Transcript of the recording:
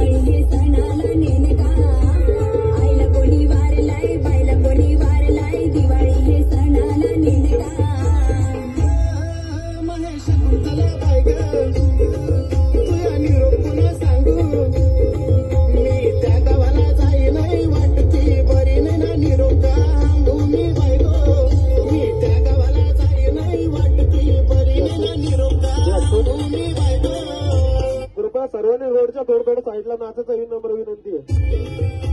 दिवाळी हे सणाला नेमका आईला कोणी वारलाय बाईला कोणी वारलाय दिवाळी हे सणाला नेमका महेश कुंतला बाई ग तुझ्या निरोप पुन्हा सांगू मी त्या गावाला जाई नाही वाटती बरी नाही ना निरोप सांगू मी बाई गो मी त्या गावाला जाई नाही वाटती बरी नाही ना निरोप सांगू मी बाई गो. कृपया सर्वांनी रोडच्या थोडं साईडला नाचायचा ही नम्र विनंती आहे.